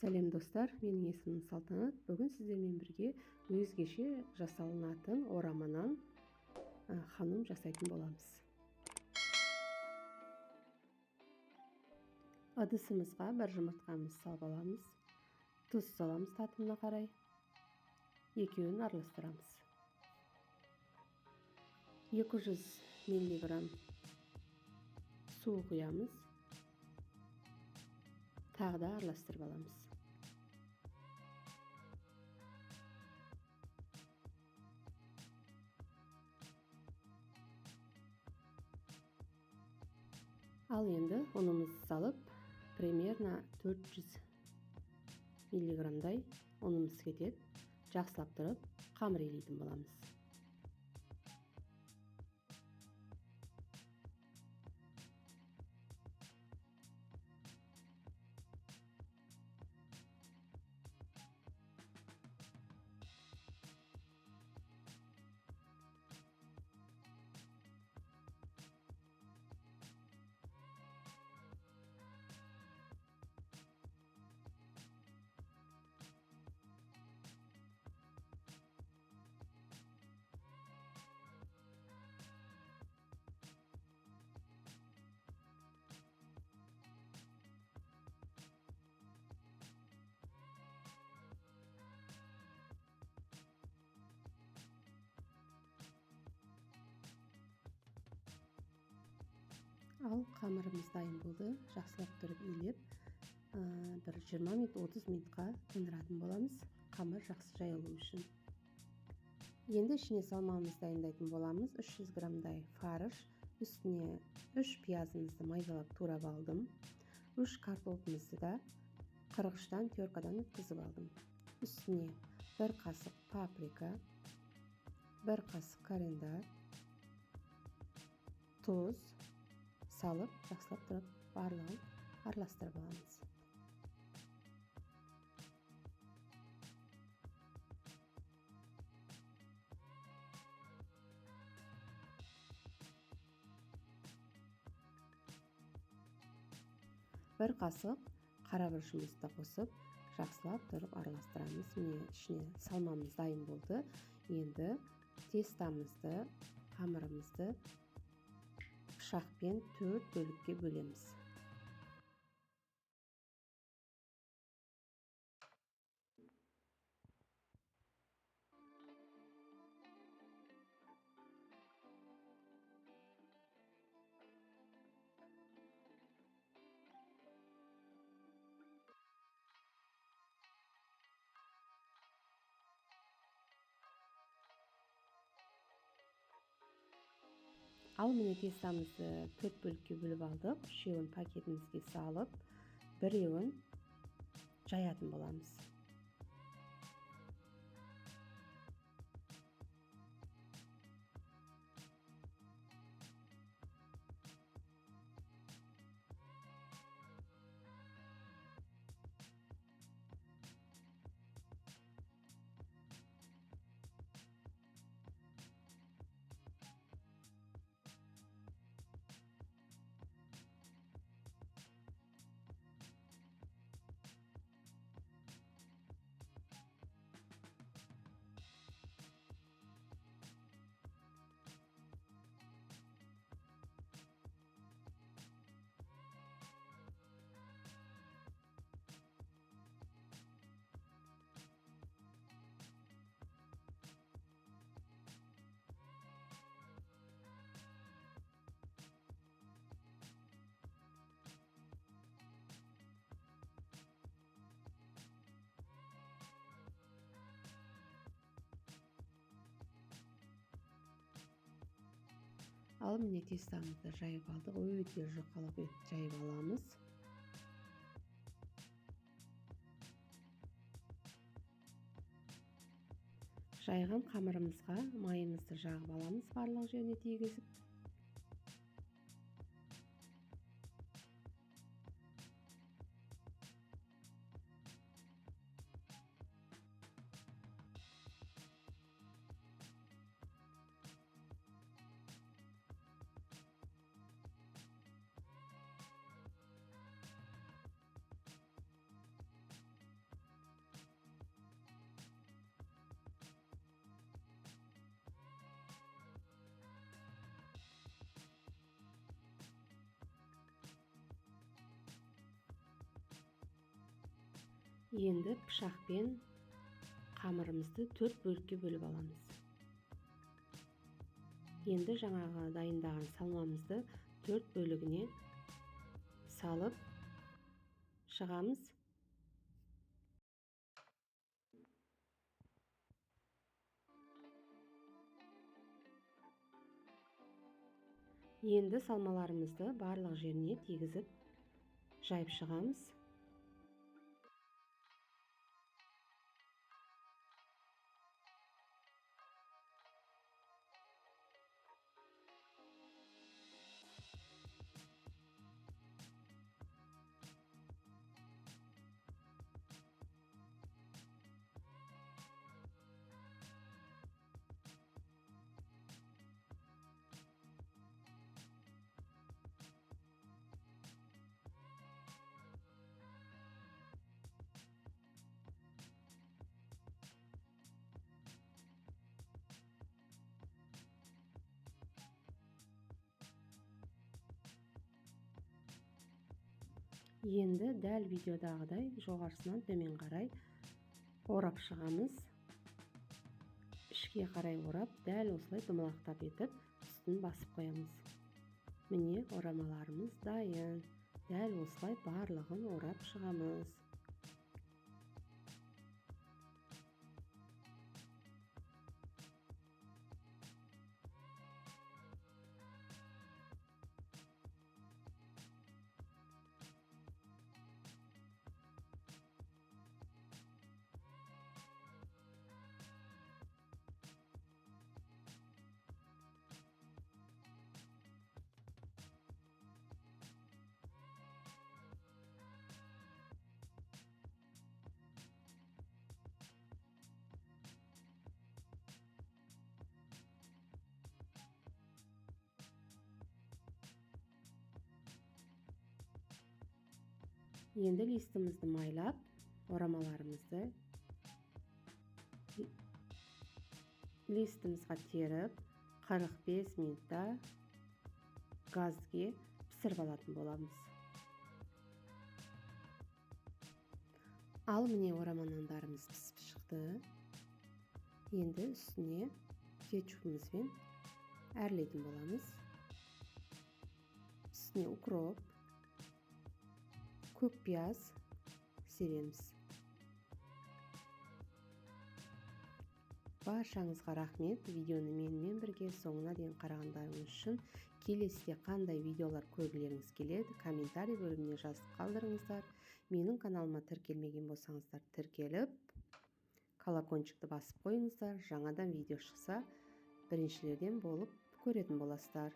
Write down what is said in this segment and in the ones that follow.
Сәлем достар, менің есімім Салтанат. Бүгін сіздермен бірге өзгеше жасалынатын ораманан ханым жасайтын боламыз. Ыдысымызға бір жұмыртқамызды салып аламыз. Тұз саламыз татымына қарай. Екеуін араластырамыз. 200 миллиграмм су құямыз. Тағы да араластырып аламыз. Ал енді ұнымызды салып, примерно 400 миллиграмдай ұнымыз кетеді. Жақсылап тұрып, қамыр илейтін боламыз. Ал қамырымыз дайын болды. Жақсылап тұрып илеп, бір 20 минут 30 минутқа тындыратын боламыз, қамыр жақсы жайылу үшін. Енді ішіне салмамызды дайындайтын боламыз. 300 граммдай фарш, үстіне 3 пиязымызды майдалап турап алдым. 3 картопымызды да қырғыштан теркадан өткізіп алдым. Үстіне 1 қасық паприка, 1 қасық кориандр, тұз салып, жақсылап тұрып барлығын араластырып аламыз. Бір қасық қарабұрышымызды қосып, жақсылап тұрып араластырамыз. Міне ішіне салмамыз дайын болды. Енді тестамызды, қамырымызды пышақпен 4 бөлікке бөлеміз. Ал міне тестамызды 4 бөлікке бөліп алдық. Үшеуін пакетімізге салып, біреуін жаятын боламыз. Ал міне тестамызды жайып алдық. Өте жұқалап жайып аламыз. Жайған қамырымызға майымызды жағып аламыз, барлық жеріне тигізіп. Енді пышақпен қамырымызды 4 бөлікке бөліп аламыз. Енді жаңағы дайындаған салмамызды 4 бөлігіне салып шығамыз. Енді салмаларымызды барлық жеріне тигізіп жайып шығамыз. Енді дәл видеодағыдай жоғарысынан төмен қарай орап шығамыз. Ішке қарай орап, дәл осылай домалақтап етіп, үстін басып қоямыз. Міне орамаларымыз дайын. Дәл осылай барлығын орап шығамыз. Енді листімізді майлап, орамаларымызды листімізға теріп, 45 минутта газге пісіріп алатын боламыз. Ал міне орама нандарымыз пісіп шықты. Енді үстіне кетчупымызбен әрлейтін боламыз. Үстіне укроп, көк пияз себеміз. Баршаңызға рахмет. Видеоны менімен бірге соңына дейін қарағандарыңыз үшін. Келесіде қандай видеолар көргілеріңіз келеді, комментарий бөліміне жазып қалдырыңыздар. Менің каналыма тіркелмеген болсаңыздар, тіркеліп, колокольчикті басып қойыңыздар. Жаңадан видео шықса, біріншілерден болып көретін боласыздар.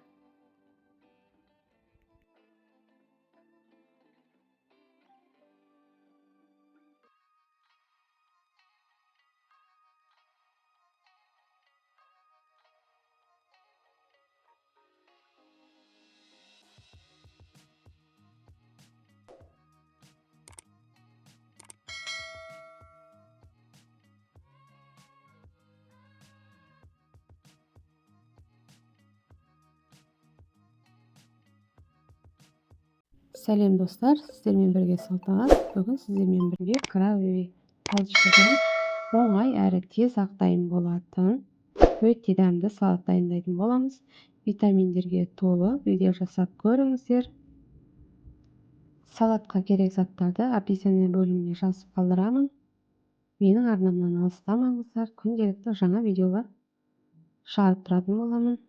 Сәлем достар, сіздермен бірге Салтанат. Бүгін сіздермен бірге крабовый талшығын оңай әрі тез дайын болатын өте дәмді салат дайындайтын боламыз. Витаминдерге толы, видео жасап көріңіздер. Салатқа керек заттарды описание бөліміне жазып қалдырамын. Менің арнамнан алыстамаңыздар, күнделікті жаңа видеолар шығарып тұратын боламын.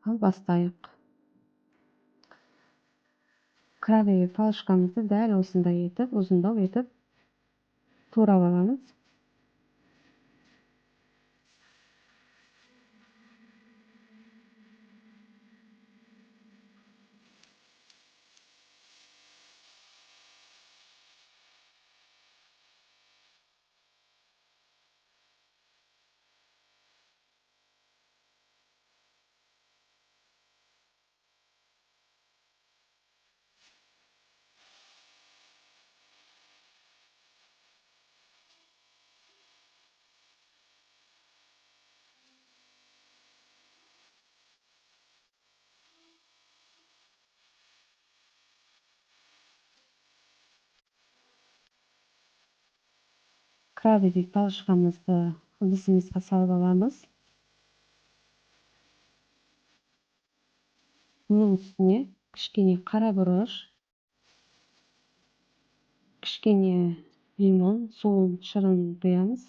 Ал бастайық. Крабовый палышкамызды дәл осындай етіп, ұзындау етіп турап аламыз. Крабовый палочкамызды ыдысымызға салып аламыз. Бұның үстіне кішкене қара бұрыш, кішкене лимон суын шырын құямыз.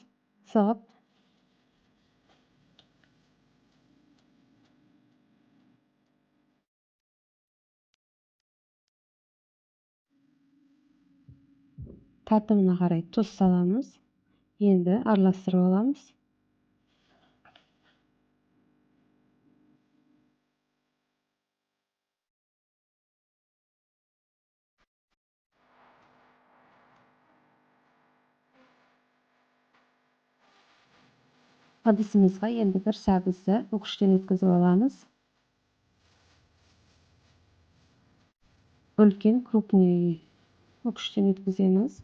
Сығып, татымына қарай тұз саламыз. Енді араластырып аламыз. Ыдысымызға енді бір сәбізді үкіштен өткізіп аламыз. Үлкен крупный үкіштен өткіземіз.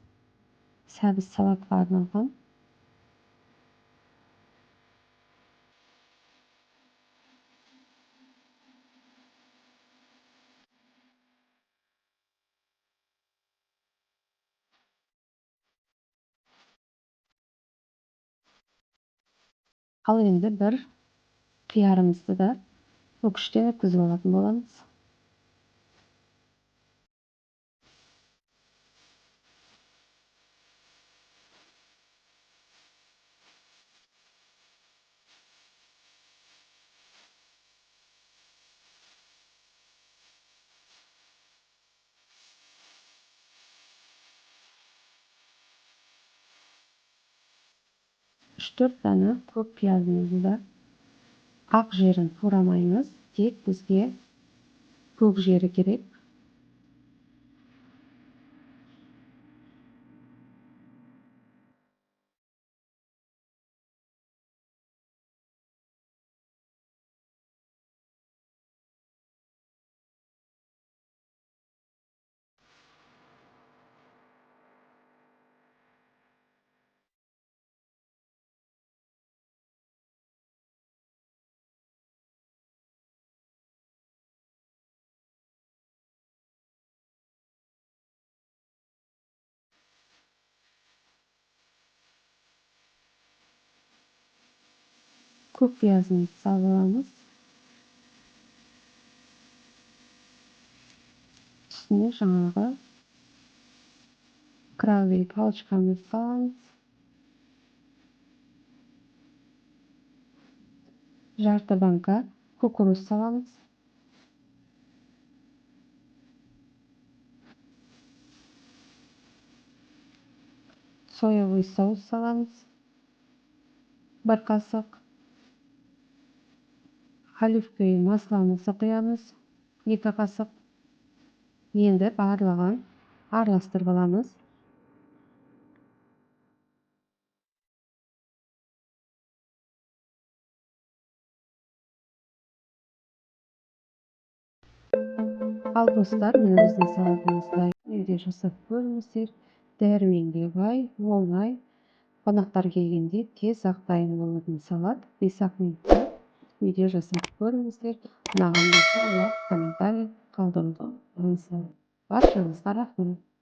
Сәбіз салатқа арналған. Ал енді бір қиярымызды да үкіштен өткізіп алатын боламыз. Үш-төрт дана көк пиязымызды да ақ жерін турамаймыз, тек бізге көк жері керек. Көк пиязымызды салып аламыз. Үстіне жаңағы крабовый палочкамызды саламыз. Жарты банка кукуруз саламыз. Соевый соус саламыз. Бір қасық. Оливковый масламызды құямыз. 2 қасық. Енді барлығын араластырып аламыз. Ал достар, міне біздің салатымызды үйде жасап көріңіздер. Дәрменге бай, оңай, қонақтар келгенде тез ақ дайын болатын салат. 5-ақ минутта үйде жасап көріңіздер. Ұнаған болса лайк, комментарий қалдыруды ұмытпаңыздар. Баршаңызға рахмет.